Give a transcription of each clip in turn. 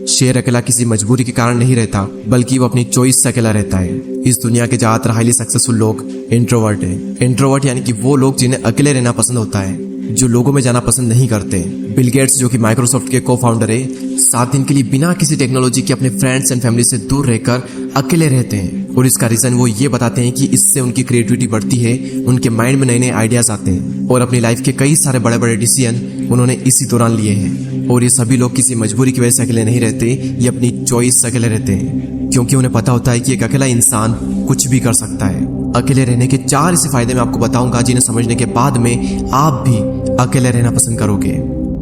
शेर अकेला किसी मजबूरी के कारण नहीं रहता, बल्कि वो अपनी चॉइस से अकेला रहता है। इस दुनिया के ज्यादातर हाईली सक्सेसफुल लोग इंट्रोवर्ट हैं। इंट्रोवर्ट यानी कि वो लोग जिन्हें अकेले रहना पसंद होता है, जो लोगों में जाना पसंद नहीं करते। बिल गेट्स जो कि माइक्रोसॉफ्ट के को फाउंडर है, 7 दिन के लिए बिना किसी टेक्नोलॉजी के अपने फ्रेंड्स एंड फैमिली से दूर रहकर अकेले रहते हैं। और इसका रीजन वो ये बताते हैं कि इससे उनकी क्रिएटिविटी बढ़ती है, उनके माइंड में नए नए आइडियाज आते हैं और अपनी लाइफ के कई सारे बड़े बड़े डिसीजन उन्होंने इसी दौरान लिए हैं। और ये सभी लोग किसी मजबूरी की वजह से अकेले नहीं रहते, ये अपनी चॉइस से अकेले रहते हैं, क्योंकि उन्हें पता होता है कि एक अकेला इंसान कुछ भी कर सकता है। अकेले रहने के 4 ऐसे फायदे मैं आपको बताऊंगा जिन्हें समझने के बाद में आप भी अकेले रहना पसंद करोगे।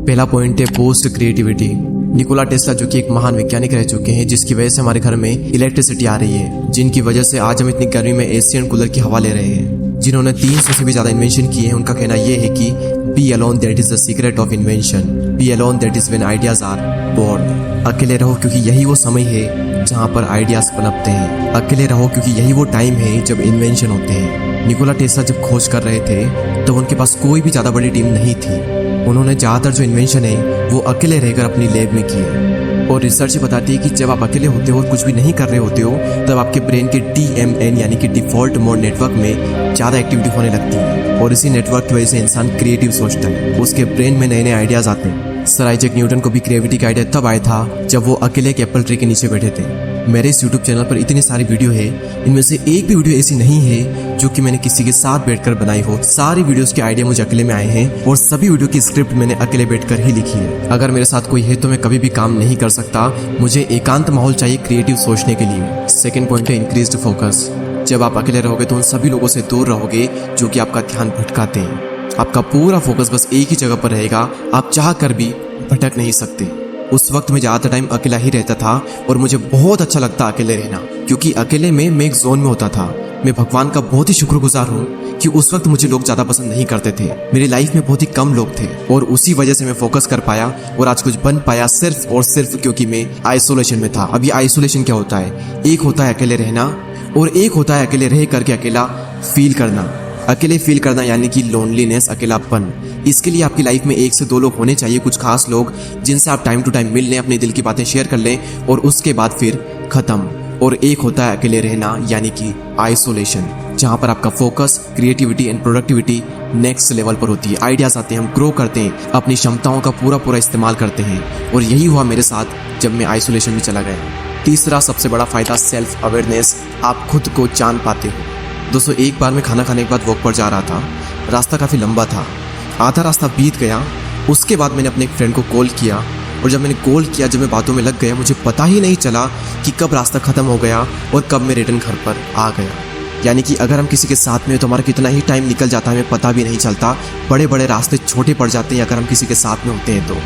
पहला पॉइंट है बूस्ट क्रिएटिविटी। निकोला टेस्ला जो कि एक महान वैज्ञानिक रह चुके हैं, जिसकी वजह से हमारे घर में इलेक्ट्रिसिटी आ रही है, जिनकी वजह से आज हम इतनी गर्मी में एसी एंड कूलर की हवा ले रहे हैं, जिन्होंने 300 से भी ज्यादा इन्वेंशन किए हैं। उनका कहना यह है कि be alone that is the secret of invention, be alone that is when ideas are born. अकेले रहो क्योंकि यही वो समय है जहाँ पर आइडियाज पनपते हैं। अकेले रहो क्योंकि यही वो टाइम है जब इन्वेंशन होते हैं। निकोला टेस्ला जब खोज कर रहे थे तो उनके पास कोई भी ज्यादा बड़ी टीम नहीं थी। उन्होंने ज्यादातर जो इन्वेंशन है वो अकेले रहकर अपनी लैब में किए। और रिसर्च बताती है कि जब आप अकेले होते हो और कुछ भी नहीं कर रहे होते हो, तब आपके ब्रेन के DMN यानी कि डिफॉल्ट मोड नेटवर्क में ज्यादा एक्टिविटी होने लगती है। और इसी नेटवर्क की वजह से इंसान क्रिएटिव सोचता है, उसके ब्रेन में नए नए आइडियाज आते हैं। सर आइजैक न्यूटन को भी क्रिएटिविटी का आइडिया तब आया था जब वो अकेले एक एप्पल ट्री के नीचे बैठे थे। मेरे इस YouTube चैनल पर इतनी सारी वीडियो है, इनमें से एक भी वीडियो ऐसी नहीं है जो कि मैंने किसी के साथ बैठकर बनाई हो। सारी वीडियोस के आइडिया मुझे अकेले में आए हैं और सभी वीडियो की स्क्रिप्ट मैंने अकेले बैठकर ही लिखी है। अगर मेरे साथ कोई है तो मैं कभी भी काम नहीं कर सकता, मुझे एकांत माहौल चाहिए क्रिएटिव सोचने के लिए। सेकेंड पॉइंट है इंक्रीज्ड फोकस। जब आप अकेले रहोगे तो उन सभी लोगों से दूर रहोगे जो कि आपका ध्यान भटकाते हैं। आपका पूरा फोकस बस एक ही जगह पर रहेगा, आप चाह कर भी भटक नहीं सकते। उस वक्त मैं ज़्यादातर टाइम अकेला ही रहता था और मुझे बहुत अच्छा लगता अकेले रहना, क्योंकि अकेले में मैं एक जोन में होता था। मैं भगवान का बहुत ही शुक्रगुजार हूँ कि उस वक्त मुझे लोग ज़्यादा पसंद नहीं करते थे। मेरी लाइफ में बहुत ही कम लोग थे और उसी वजह से मैं फोकस कर पाया और आज कुछ बन पाया, सिर्फ और सिर्फ क्योंकि मैं आइसोलेशन में था। अब ये आइसोलेशन क्या होता है? एक होता है अकेले रहना और एक होता है अकेले रह करके अकेला फील करना। अकेले फील करना यानी कि लोनलीनेस, अकेलापन। इसके लिए आपकी लाइफ में 1 से 2 लोग होने चाहिए, कुछ खास लोग जिनसे आप टाइम टू टाइम मिल लें, अपने दिल की बातें शेयर कर लें और उसके बाद फिर खत्म। और एक होता है अकेले रहना यानी कि आइसोलेशन, जहाँ पर आपका focus, creativity and productivity next level पर होती है। आइडियाज आते हैं, हम ग्रो करते हैं, अपनी क्षमताओं का पूरा इस्तेमाल करते हैं। और यही हुआ मेरे साथ जब मैं आइसोलेशन में चला गया। तीसरा सबसे बड़ा फायदा सेल्फ अवेयरनेस। आप खुद को जान पाते हो। दोस्तों, एक बार मैं खाना खाने के बाद वॉक पर जा रहा था। रास्ता काफ़ी लंबा था, आधा रास्ता बीत गया। उसके बाद मैंने अपने एक फ्रेंड को कॉल किया और जब मैंने कॉल किया, जब मैं बातों में लग गया, मुझे पता ही नहीं चला कि कब रास्ता ख़त्म हो गया और कब मैं रिटर्न घर पर आ गया। यानी कि अगर हम किसी के साथ में हो तो हमारा कितना ही टाइम निकल जाता है हमें पता भी नहीं चलता। बड़े बड़े रास्ते छोटे पड़ जाते हैं अगर हम किसी के साथ में होते हैं तो।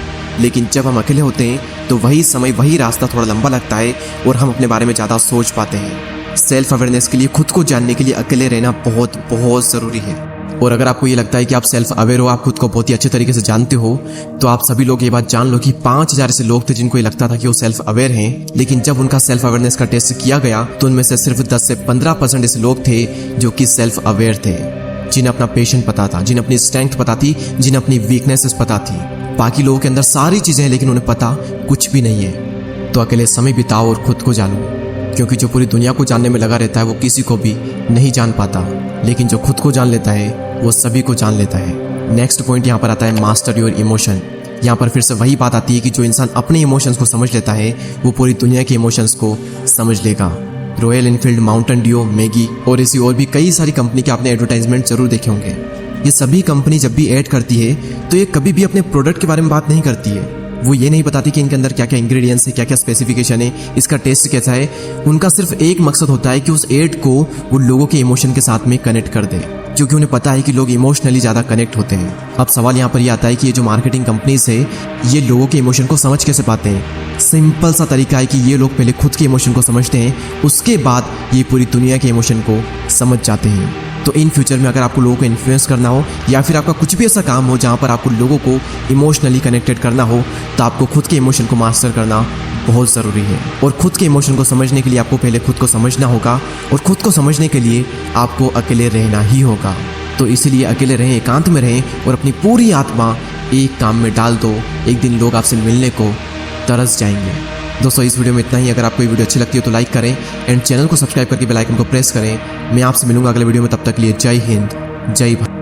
लेकिन जब हम अकेले होते हैं तो वही समय, वही रास्ता थोड़ा लंबा लगता है और हम अपने बारे में ज़्यादा सोच पाते हैं। सेल्फ अवेयरनेस के लिए, खुद को जानने के लिए अकेले रहना बहुत ज़रूरी है। और अगर आपको ये लगता है कि आप सेल्फ अवेयर हो, आप खुद को बहुत ही अच्छे तरीके से जानते हो, तो आप सभी लोग ये बात जान लो कि 5000 ऐसे लोग थे जिनको ये लगता था कि वो सेल्फ अवेयर हैं, लेकिन जब उनका सेल्फ अवेयरनेस का टेस्ट किया गया तो उनमें से सिर्फ 10 से 15% ऐसे लोग थे जो कि सेल्फ अवेयर थे, जिन्हें अपना पेशन पता था, जिन्हें अपनी स्ट्रेंथ पता थी, जिन्हें अपनी वीकनेसेस पता थी। बाकी लोगों के अंदर सारी चीजें हैं लेकिन उन्हें पता कुछ भी नहीं है। तो अकेले समय बिताओ और खुद को जानो, क्योंकि जो पूरी दुनिया को जानने में लगा रहता है वो किसी को भी नहीं जान पाता, लेकिन जो खुद को जान लेता है वो सभी को जान लेता है। नेक्स्ट पॉइंट यहाँ पर आता है मास्टर योर इमोशन। यहाँ पर फिर से वही बात आती है कि जो इंसान अपने इमोशंस को समझ लेता है वो पूरी दुनिया के इमोशंस को समझ लेगा। Royal Enfield, Mountain Dew, Maggi और ऐसी और भी कई सारी कंपनी के आपने एडवर्टाइजमेंट जरूर देखे होंगे। ये सभी कंपनी जब भी ऐड करती है तो ये कभी भी अपने प्रोडक्ट के बारे में बात नहीं करती है। वो ये नहीं बताती कि इनके अंदर क्या क्या इंग्रेडिएंट्स है, क्या क्या स्पेसिफिकेशन है, इसका टेस्ट कैसा है। उनका सिर्फ एक मकसद होता है कि उस एड को वो लोगों के इमोशन के साथ में कनेक्ट कर दे, क्योंकि उन्हें पता है कि लोग इमोशनली ज़्यादा कनेक्ट होते हैं। अब सवाल यहाँ पर ये आता है कि ये जो मार्केटिंग कंपनीज है ये लोगों के इमोशन को समझ कैसे पाते हैं? सिंपल सा तरीका है कि ये लोग पहले खुद के इमोशन को समझते हैं, उसके बाद ये पूरी दुनिया के इमोशन को समझ जाते हैं। तो इन फ्यूचर में अगर आपको लोगों को इन्फ्लुएंस करना हो या फिर आपका कुछ भी ऐसा काम हो जहाँ पर आपको लोगों को इमोशनली कनेक्टेड करना हो, तो आपको खुद के इमोशन को मास्टर करना बहुत ज़रूरी है। और खुद के इमोशन को समझने के लिए आपको पहले खुद को समझना होगा और खुद को समझने के लिए आपको अकेले रहना ही होगा। तो इसीलिए अकेले रहें, एकांत में रहें और अपनी पूरी आत्मा एक काम में डाल दो। एक दिन लोग आपसे मिलने को तरस जाएंगे। दोस्तों इस वीडियो में इतना ही। अगर आपको ये वीडियो अच्छी लगती है तो लाइक करें एंड चैनल को सब्सक्राइब करके बेल आइकन को प्रेस करें। मैं आपसे मिलूंगा अगले वीडियो में, तब तक के लिए जय हिंद, जय भारत।